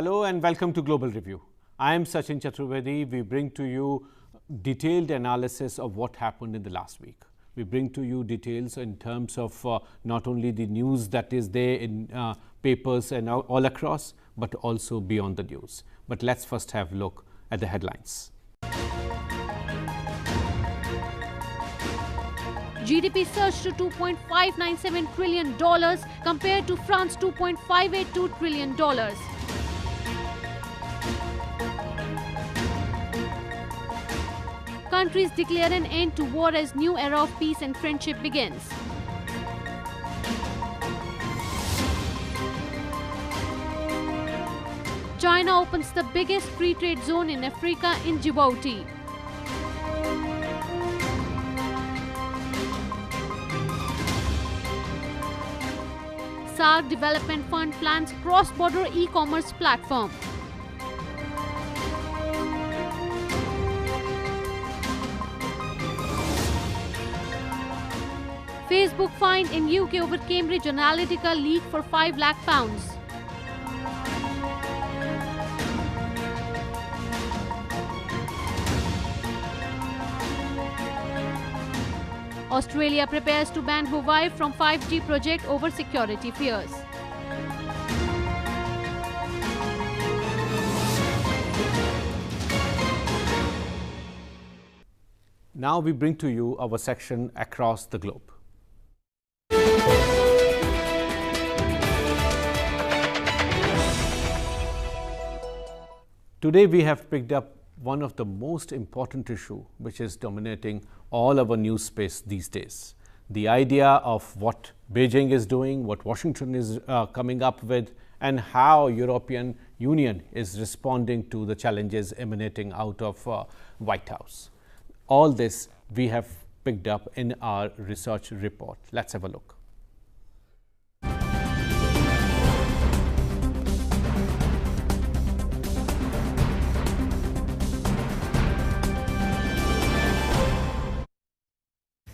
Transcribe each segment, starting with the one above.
Hello and welcome to Global Review. I am Sachin Chaturvedi. We bring to you detailed analysis of what happened in the last week. We bring to you details in terms of not only the news that is there in papers and all across, but also beyond the news. But let's first have a look at the headlines. GDP surged to $2.597 trillion compared to France's $2.582 trillion. Countries declare an end to war as new era of peace and friendship begins. China opens the biggest free trade zone in Africa in Djibouti. SAARC Development Fund plans cross-border e-commerce platform. Facebook fined in UK over Cambridge Analytica leak for £5 lakh. Australia prepares to ban Huawei from 5G project over security fears. Now we bring to you our section Across the Globe. Today we have picked up one of the most important issues which is dominating all our news space these days. The idea of what Beijing is doing, what Washington is coming up with, and how European Union is responding to the challenges emanating out of White House. All this we have picked up in our research report. Let's have a look.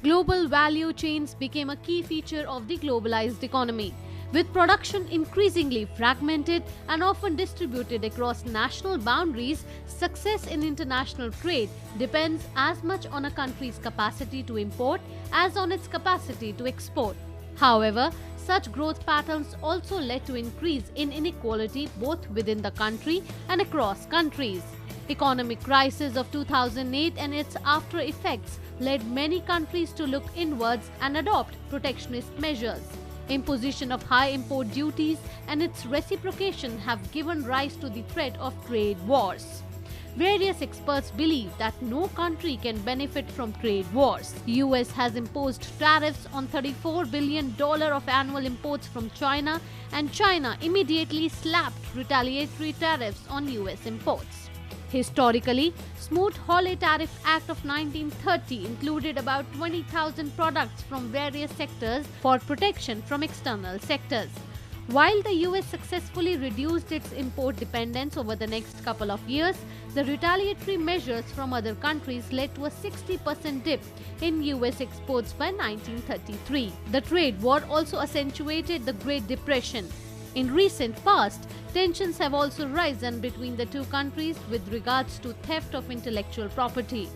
Global value chains became a key feature of the globalized economy. With production increasingly fragmented and often distributed across national boundaries, success in international trade depends as much on a country's capacity to import as on its capacity to export. However, such growth patterns also led to increase in inequality both within the country and across countries. Economic crisis of 2008 and its after effects led many countries to look inwards and adopt protectionist measures. Imposition of high import duties and its reciprocation have given rise to the threat of trade wars. Various experts believe that no country can benefit from trade wars. US has imposed tariffs on $34 billion of annual imports from China, and China immediately slapped retaliatory tariffs on US imports. Historically, Smoot-Hawley Tariff Act of 1930 included about 20,000 products from various sectors for protection from external sectors. While the US successfully reduced its import dependence over the next couple of years, the retaliatory measures from other countries led to a 60% dip in US exports by 1933. The trade war also accentuated the Great Depression. In recent past, tensions have also risen between the two countries with regards to theft of intellectual property.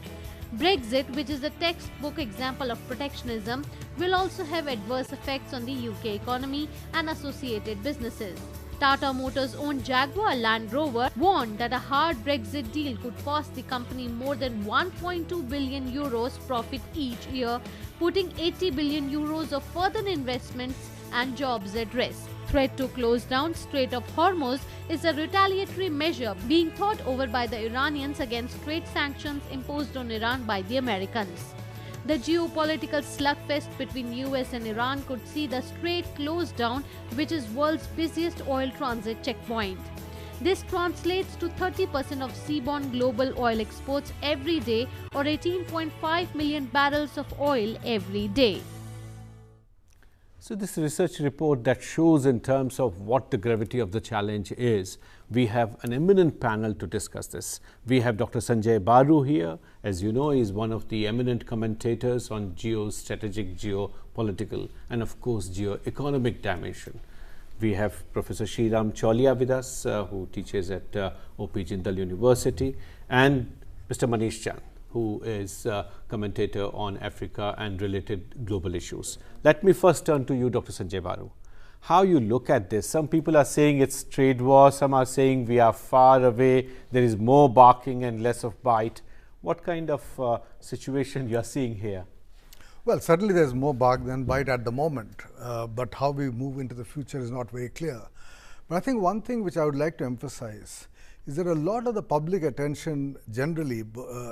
Brexit, which is a textbook example of protectionism, will also have adverse effects on the UK economy and associated businesses. Tata Motors' own Jaguar Land Rover warned that a hard Brexit deal could cost the company more than 1.2 billion euros profit each year, putting 80 billion euros of further investments and jobs at risk. Threat to close down Strait of Hormuz is a retaliatory measure being thought over by the Iranians against trade sanctions imposed on Iran by the Americans. The geopolitical slugfest between US and Iran could see the strait closed down, which is world's busiest oil transit checkpoint. This translates to 30% of seaborne global oil exports every day, or 18.5 million barrels of oil every day. So this research report that shows in terms of what the gravity of the challenge is, we have an eminent panel to discuss this. We have Dr. Sanjay Baru here. As you know, he is one of the eminent commentators on geostrategic, geopolitical, and of course, geoeconomic dimension. We have Professor Sriram Cholia with us, who teaches at OP Jindal University, and Mr. Manish Chan, who is a commentator on Africa and related global issues. Let me first turn to you, Dr. Sanjay Baru. How you look at this? Some people are saying it's trade war, some are saying we are far away, there is more barking and less of bite. What kind of situation you are seeing here? Well, certainly there is more bark than bite at the moment, but how we move into the future is not very clear. But I think one thing which I would like to emphasize is that a lot of the public attention generally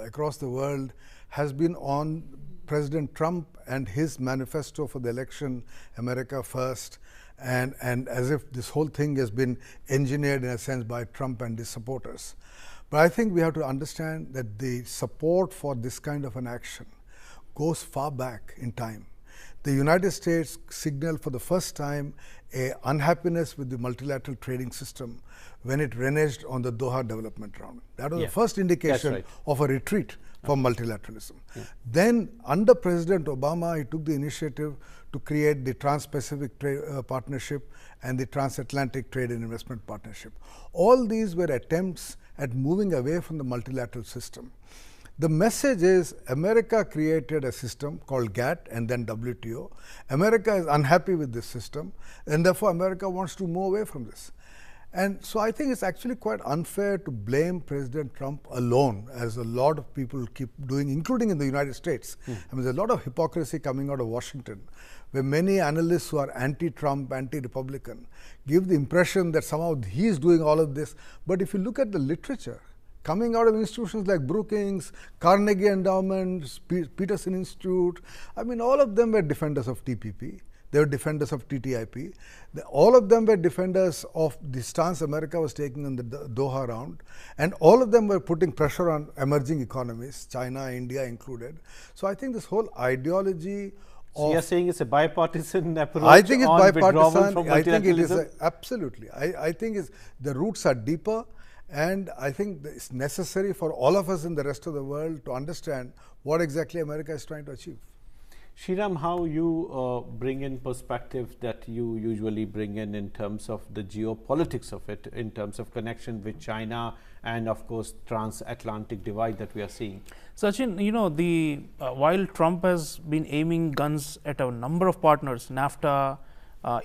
across the world has been on President Trump and his manifesto for the election, America First, and as if this whole thing has been engineered in a sense by Trump and his supporters. But I think we have to understand that the support for this kind of an action goes far back in time. The United States signaled for the first time a unhappiness with the multilateral trading system when it reneged on the Doha development round. That was the first indication of a retreat from multilateralism. Then under President Obama, he took the initiative to create the Trans-Pacific Partnership and the Transatlantic Trade and Investment Partnership. All these were attempts at moving away from the multilateral system. The message is America created a system called GATT and then WTO. America is unhappy with this system, and therefore America wants to move away from this. And so I think it's actually quite unfair to blame President Trump alone, as a lot of people keep doing, including in the United States. I mean, there's a lot of hypocrisy coming out of Washington, where many analysts who are anti-Trump, anti-Republican, give the impression that somehow he's doing all of this. But if you look at the literature coming out of institutions like Brookings, Carnegie Endowment, Peterson Institute, I mean, all of them were defenders of TPP. They were defenders of TTIP. All of them were defenders of the stance America was taking in the Doha round. And all of them were putting pressure on emerging economies, China, India included. So I think this whole ideology So you're saying it's a bipartisan approach? I think it's on bipartisan. From I think it is absolutely. I think the roots are deeper, and I think it's necessary for all of us in the rest of the world to understand what exactly America is trying to achieve. Sriram, how you bring in perspective that you usually bring in terms of the geopolitics of it, in terms of connection with China and of course transatlantic divide that we are seeing? Sachin, you know, while Trump has been aiming guns at a number of partners, NAFTA,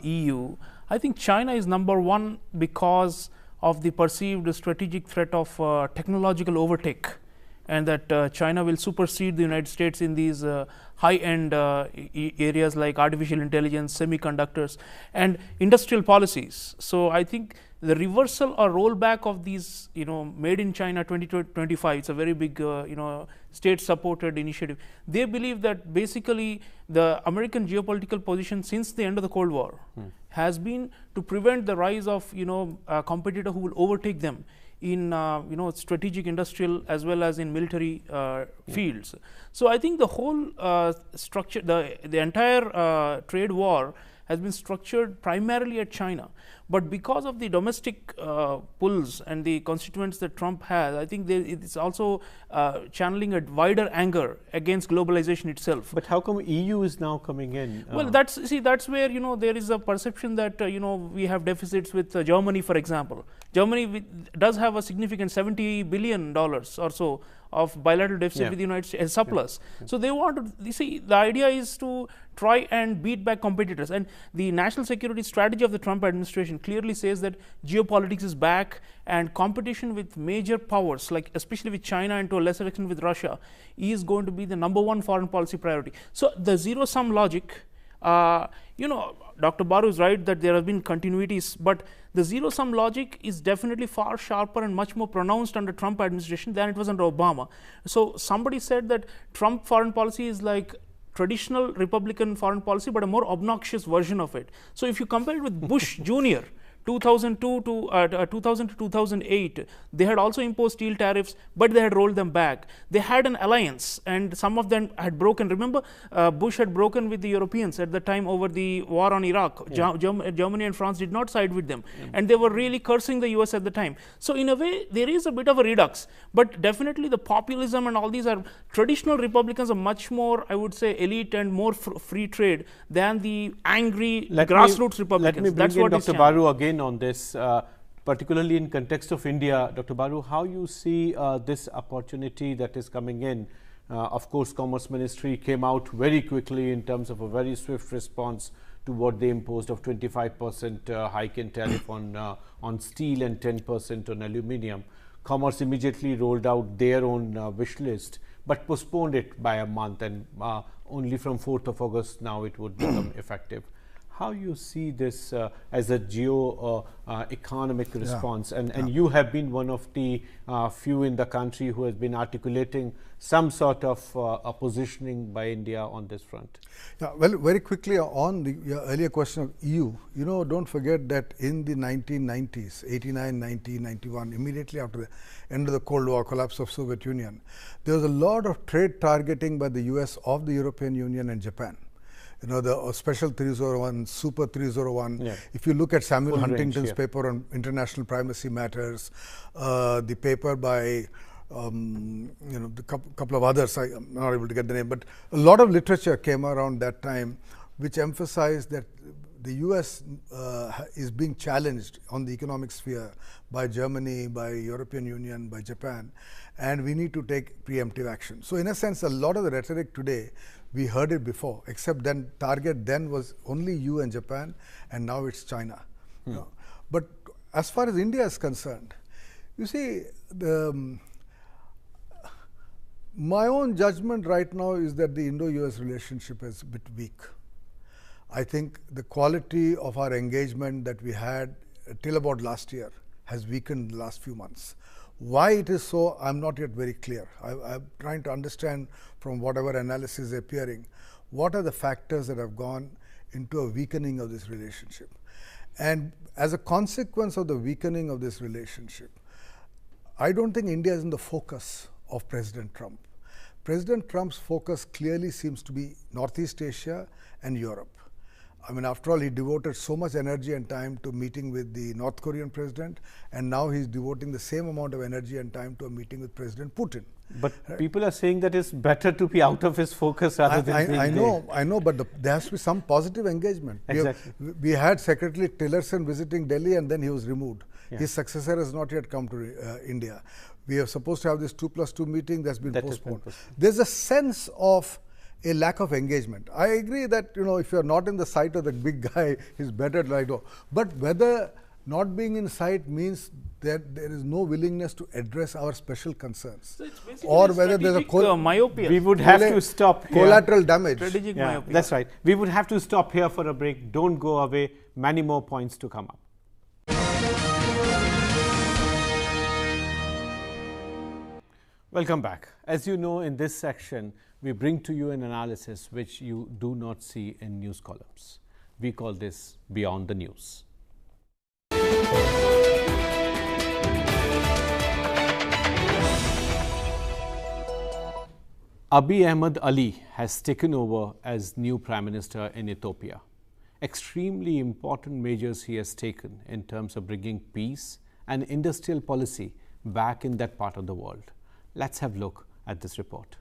EU, I think China is number one because of the perceived strategic threat of technological overtake, and that China will supersede the United States in these high-end areas like artificial intelligence, semiconductors, and industrial policies. So I think the reversal or rollback of these, made in China 2025, it's a very big, state-supported initiative. They believe that basically the American geopolitical position since the end of the Cold War has been to prevent the rise of, a competitor who will overtake them in strategic, industrial, as well as in military fields. So I think the whole structure, the entire trade war has been structured primarily at China. But because of the domestic pulls and the constituents that Trump has, I think it's also channeling a wider anger against globalization itself. But how come EU is now coming in? Well, that's where there is a perception that we have deficits with Germany, for example. Germany does have a significant $70 billion or so of bilateral deficit with the United States, surplus. So they want to, the idea is to try and beat back competitors. And the national security strategy of the Trump administration clearly says that geopolitics is back, and competition with major powers, like especially with China and to a lesser extent with Russia, is going to be the number one foreign policy priority. So the zero-sum logic, Dr. Baru is right that there have been continuities, but the zero-sum logic is definitely far sharper and much more pronounced under Trump administration than it was under Obama. So somebody said that Trump foreign policy is like traditional Republican foreign policy, but a more obnoxious version of it. So if you compare it with Bush Jr., 2002 to 2000 to 2008, they had also imposed steel tariffs, but they had rolled them back. They had an alliance, and some of them had broken. Remember, Bush had broken with the Europeans at the time over the war on Iraq. Germany and France did not side with them, and they were really cursing the US at the time. So in a way, there is a bit of a redux, but definitely the populism and all these are traditional Republicans are much more, I would say, elite and more free trade than the angry grassroots Republicans. Let me bring in Dr. Baru again on this, particularly in context of India. Dr. Baru, how you see this opportunity that is coming in? Of course, Commerce Ministry came out very quickly in terms of a very swift response to what they imposed of 25% hike in tariff on steel and 10% on aluminium. Commerce immediately rolled out their own wish list, but postponed it by a month, and only from 4th of August now it would become effective. How you see this as a geo-economic response? And you have been one of the few in the country who has been articulating some sort of a positioning by India on this front. Yeah, well, very quickly on your earlier question of EU, don't forget that in the 1990s, 89, 90, 91, immediately after the end of the Cold War, collapse of Soviet Union, there was a lot of trade targeting by the US of the European Union and Japan. The Special 301, Super 301. Yeah. If you look at Samuel Huntington's paper on international primacy matters, the paper by the couple of others, I'm not able to get the name, but a lot of literature came around that time which emphasized that the US is being challenged on the economic sphere by Germany, by European Union, by Japan, and we need to take preemptive action. So in a sense, a lot of the rhetoric today, we heard it before, except then target then was only EU and Japan, and now it's China. But as far as India is concerned, you see, my own judgment right now is that the Indo-US relationship is a bit weak. I think the quality of our engagement that we had till about last year has weakened in the last few months. Why it is so, I'm not yet very clear. I'm trying to understand from whatever analysis is appearing, what are the factors that have gone into a weakening of this relationship. And as a consequence of the weakening of this relationship, I don't think India is in the focus of President Trump. President Trump's focus clearly seems to be Northeast Asia and Europe. I mean, after all, he devoted so much energy and time to meeting with the North Korean president, and now he's devoting the same amount of energy and time to a meeting with President Putin. But people are saying that it's better to be out of his focus rather than being I know, but there has to be some positive engagement. Exactly. We had Secretary Tillerson visiting Delhi, and then he was removed. Yeah. His successor has not yet come to India. We are supposed to have this 2+2 meeting that's been postponed. There's a sense of a lack of engagement. I agree that, if you're not in the sight of the big guy, it's better to let go. But whether not being in sight means that there is no willingness to address our special concerns, so or whether there's a myopia. We would have to stop here. Collateral damage. Strategic myopia. That's right. We would have to stop here for a break. Don't go away. Many more points to come up. Welcome back. As you know, in this section, we bring to you an analysis which you do not see in news columns. We call this Beyond the News. Abiy Ahmed Ali has taken over as new Prime Minister in Ethiopia. Extremely important measures he has taken in terms of bringing peace and industrial policy back in that part of the world. Let's have a look at this report.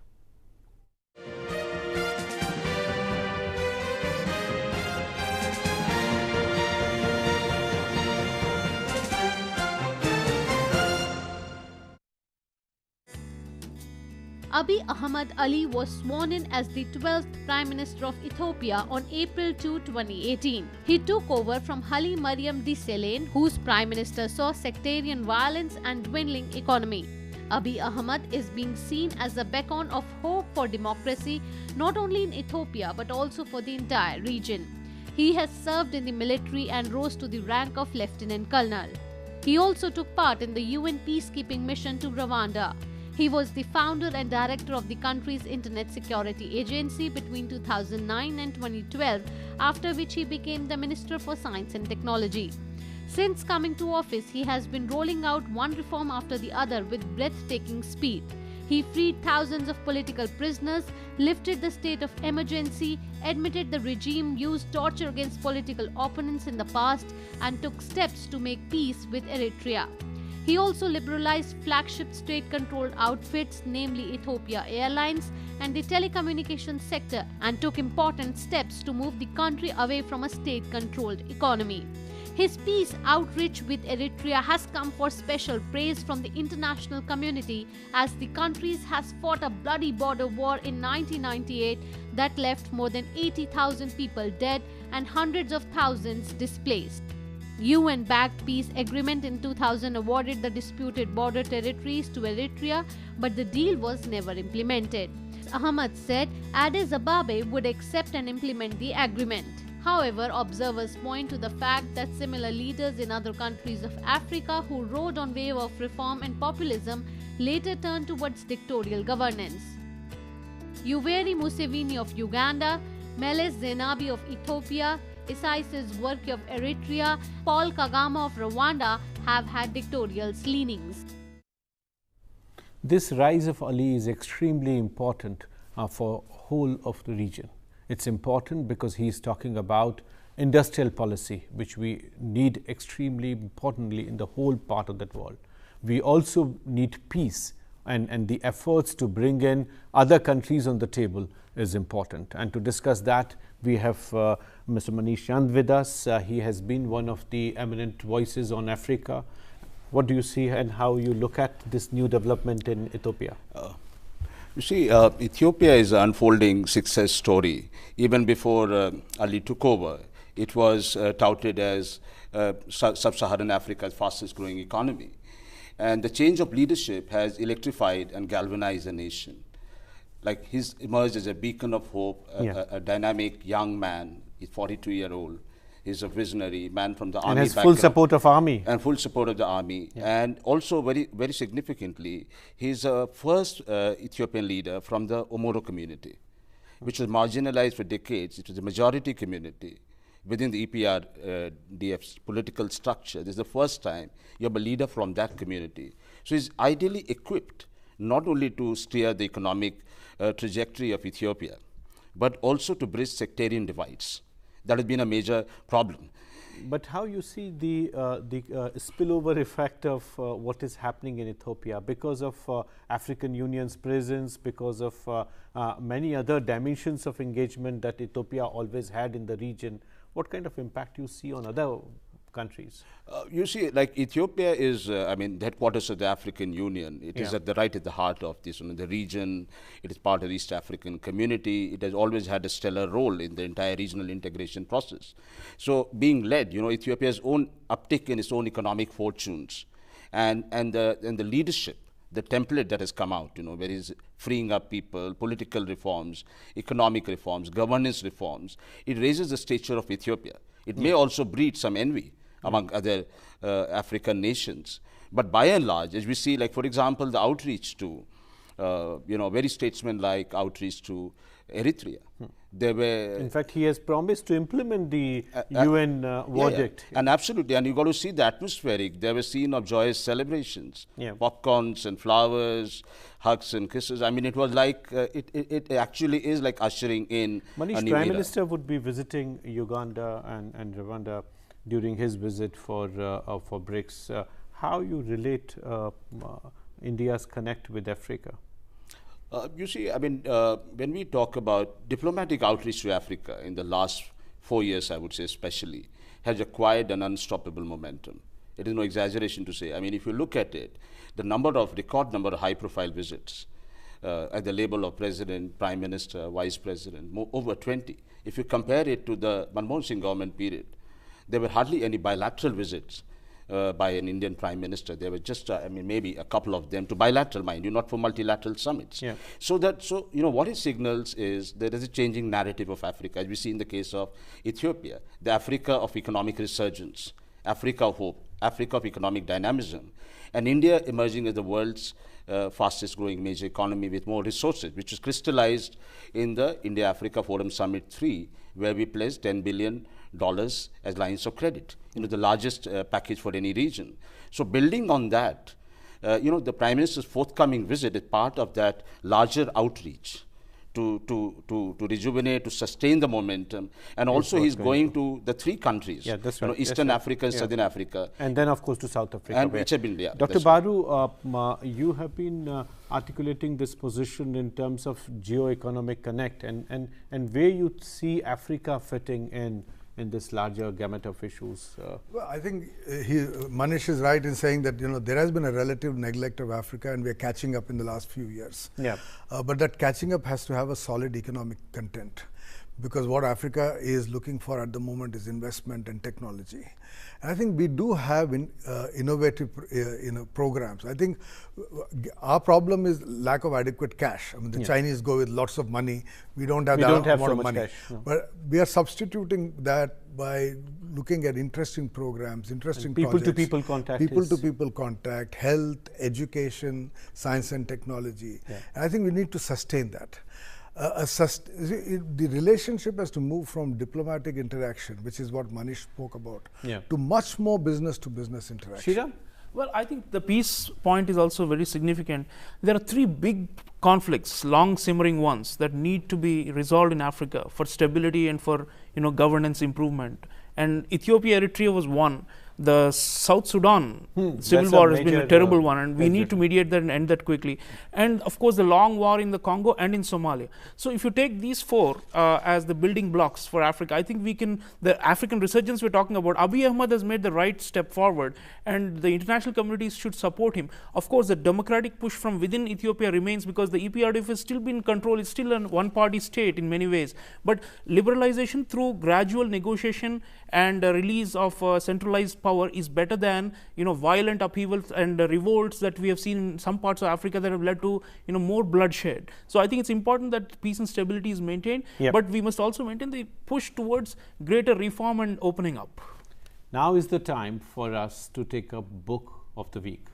Abiy Ahmed Ali was sworn in as the 12th Prime Minister of Ethiopia on April 2, 2018. He took over from Haile Mariam Desalegn, whose Prime Minister saw sectarian violence and dwindling economy. Abiy Ahmed is being seen as a beacon of hope for democracy, not only in Ethiopia but also for the entire region. He has served in the military and rose to the rank of Lieutenant Colonel. He also took part in the UN peacekeeping mission to Rwanda. He was the founder and director of the country's Internet Security Agency between 2009 and 2012, after which he became the Minister for Science and Technology. Since coming to office, he has been rolling out one reform after the other with breathtaking speed. He freed thousands of political prisoners, lifted the state of emergency, admitted the regime used torture against political opponents in the past, and took steps to make peace with Eritrea. He also liberalized flagship state-controlled outfits, namely Ethiopia Airlines and the telecommunications sector, and took important steps to move the country away from a state-controlled economy. His peace outreach with Eritrea has come for special praise from the international community, as the country has fought a bloody border war in 1998 that left more than 80,000 people dead and hundreds of thousands displaced. UN-backed peace agreement in 2000 awarded the disputed border territories to Eritrea, but the deal was never implemented. Ahmad said Addis Ababa would accept and implement the agreement. However, observers point to the fact that similar leaders in other countries of Africa who rode on wave of reform and populism later turned towards dictatorial governance. Yoweri Museveni of Uganda, Meles Zenawi of Ethiopia, Isaias Afwerki of Eritrea, Paul Kagame of Rwanda have had dictatorial leanings. This rise of Ali is extremely important for whole of the region. It's important because he is talking about industrial policy, which we need extremely importantly in the whole part of that world. We also need peace, and the efforts to bring in other countries on the table is important. And to discuss that, we have Mr. Manish Chand with us. He has been one of the eminent voices on Africa. What do you see and how you look at this new development in Ethiopia? You see, Ethiopia is an unfolding success story. Even before Ali took over, it was touted as Sub-Saharan Africa's fastest growing economy. And the change of leadership has electrified and galvanized the nation. Like, he's emerged as a beacon of hope, a dynamic young man. He's 42-year-old. He's a visionary man from the army. And has full support of army. And full support of the army. Yeah. And also, very, very significantly, he's a first Ethiopian leader from the Omoro community, which was marginalized for decades. It was a majority community within the EPRDF's political structure. This is the first time you have a leader from that community. So he's ideally equipped not only to steer the economic trajectory of Ethiopia, but also to bridge sectarian divides. That has been a major problem. But how you see the spillover effect of what is happening in Ethiopia because of African Union's presence, because of many other dimensions of engagement that Ethiopia always had in the region? What kind of impact you see on other countries? You see, like Ethiopia is, I mean, the headquarters of the African Union. It is at the heart of this, the region. It is part of the East African community. It has always had a stellar role in the entire regional integration process. So being led, Ethiopia's own uptick in its own economic fortunes and the leadership, the template that has come out, where is freeing up people, political reforms, economic reforms, governance reforms. It raises the stature of Ethiopia. It may also breed some envy among other African nations. But by and large, as we see, like, for example, the outreach to, very statesman-like outreach to Eritrea. There were, in fact, he has promised to implement the UN verdict. And absolutely, and you got to see the atmospheric. There were scenes of joyous celebrations, popcorns and flowers, hugs and kisses. I mean, it was like, it actually is like ushering in Manish, a new Prime era. Minister would be visiting Uganda and Rwanda during his visit for BRICS. How you relate India's connect with Africa? You see, I mean, when we talk about diplomatic outreach to Africa in the last 4 years, I would say especially, has acquired an unstoppable momentum. It is no exaggeration to say. I mean, if you look at it, the record number of high-profile visits at the level of president, prime minister, vice president, over 20. If you compare it to the Manmohan Singh government period, there were hardly any bilateral visits by an Indian Prime Minister. There were just, maybe a couple of them to bilateral, mind you, not for multilateral summits. So what it signals is there is a changing narrative of Africa, as we see in the case of Ethiopia, the Africa of economic resurgence, Africa of hope, Africa of economic dynamism, and India emerging as the world's fastest growing major economy with more resources, which was crystallized in the India-Africa Forum Summit 3, where we pledged $10 billion dollars as lines of credit, the largest package for any region. So building on that, the Prime Minister's forthcoming visit is part of that larger outreach to rejuvenate, to sustain the momentum, and also he's going to the three countries, that's right. Eastern Africa and Southern Africa. And then of course to South Africa. And which have been, Dr. Baru, you have been articulating this position in terms of geo-economic connect and where you see Africa fitting in this larger gamut of issues. Well, I think Manish is right in saying that there has been a relative neglect of Africa, and we are catching up in the last few years. Yeah. But that catching up has to have a solid economic content, because what Africa is looking for at the moment is investment and technology. And I think we do have innovative programs. I think our problem is lack of adequate cash. I mean, the Chinese go with lots of money. We don't have that amount of money. Cash, no. But we are substituting that by looking at interesting programs, interesting people projects. People-to-people contact. People-to-people contact, health, education, science and technology. Yeah. And I think we need to sustain that. The relationship has to move from diplomatic interaction, which is what Manish spoke about, to much more business-to-business interaction. Shriram? Well, I think the peace point is also very significant. There are three big conflicts, long simmering ones, that need to be resolved in Africa for stability and for governance improvement. And Ethiopia, Eritrea was one. The South Sudan civil war has been a terrible one, and we need to mediate that and end that quickly. And of course, the long war in the Congo and in Somalia. So if you take these four as the building blocks for Africa, I think we can, the African resurgence we're talking about, Abiy Ahmad has made the right step forward, and the international communities should support him. Of course, the democratic push from within Ethiopia remains, because the EPRDF has still been in control. It's still a one-party state in many ways. But liberalization through gradual negotiation and release of centralized power is better than violent upheavals and revolts that we have seen in some parts of Africa that have led to more bloodshed. So I think it's important that peace and stability is maintained, but we must also maintain the push towards greater reform and opening up. Now is the time for us to take a book of the week.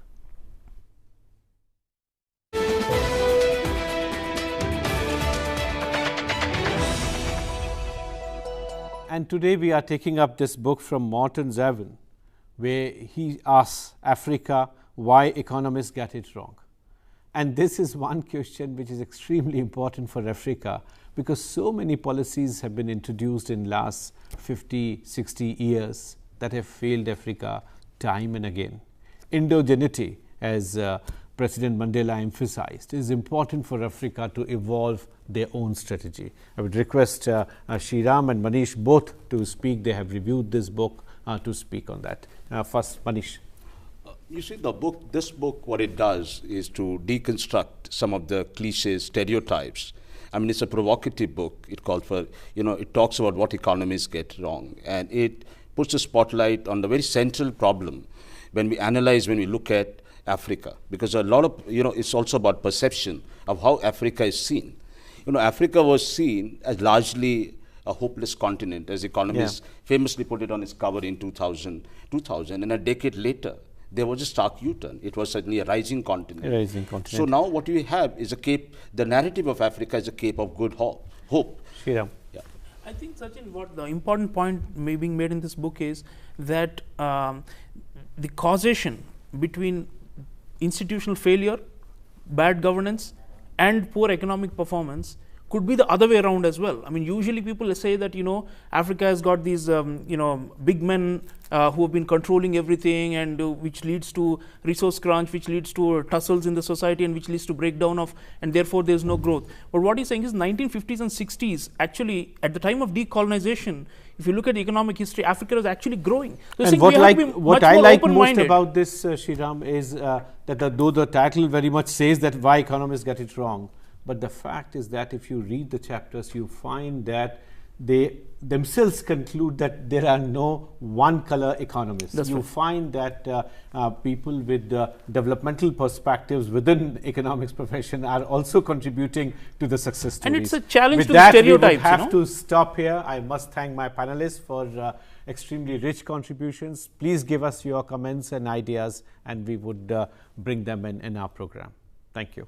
And today we are taking up this book from Morton Zevin, where he asks Africa why economists get it wrong. And this is one question which is extremely important for Africa, because so many policies have been introduced in last 50, 60 years that have failed Africa time and again. Endogeneity, as President Mandela emphasized, is important for Africa to evolve their own strategy. I would request Shriram and Manish both to speak. They have reviewed this book to speak on that. First, Manish. You see, this book, what it does is to deconstruct some of the cliches, stereotypes. I mean, it's a provocative book. It calls for, it talks about what economists get wrong, and it puts a spotlight on the very central problem when we look at Africa, because a lot of, it's also about perception of how Africa is seen. Africa was seen as largely a hopeless continent, as Economists famously put it on its cover in 2000, and a decade later, there was a stark U-turn. It was certainly a rising continent. So now what we have is the narrative of Africa is a cape of good hope. Shriram. Yeah. I think, Sachin, what the important point being made in this book is that the causation between institutional failure, bad governance, and poor economic performance could be the other way around as well. I mean, usually people say that, Africa has got these, big men who have been controlling everything, and which leads to resource crunch, which leads to tussles in the society, and which leads to breakdown of, and therefore there's no growth. But what he's saying is 1950s and 60s, actually, at the time of decolonization, if you look at economic history, Africa is actually growing. So and what I like most about this, Shriram, is that though the title very much says that why economists get it wrong, but the fact is that if you read the chapters, you find that they themselves conclude that there are no one-color economists. That's you right. find that people with developmental perspectives within economics profession are also contributing to the success stories. And it's a challenge with to that, the stereotypes. We would have to stop here. I must thank my panelists for extremely rich contributions. Please give us your comments and ideas, and we would bring them in our program. Thank you.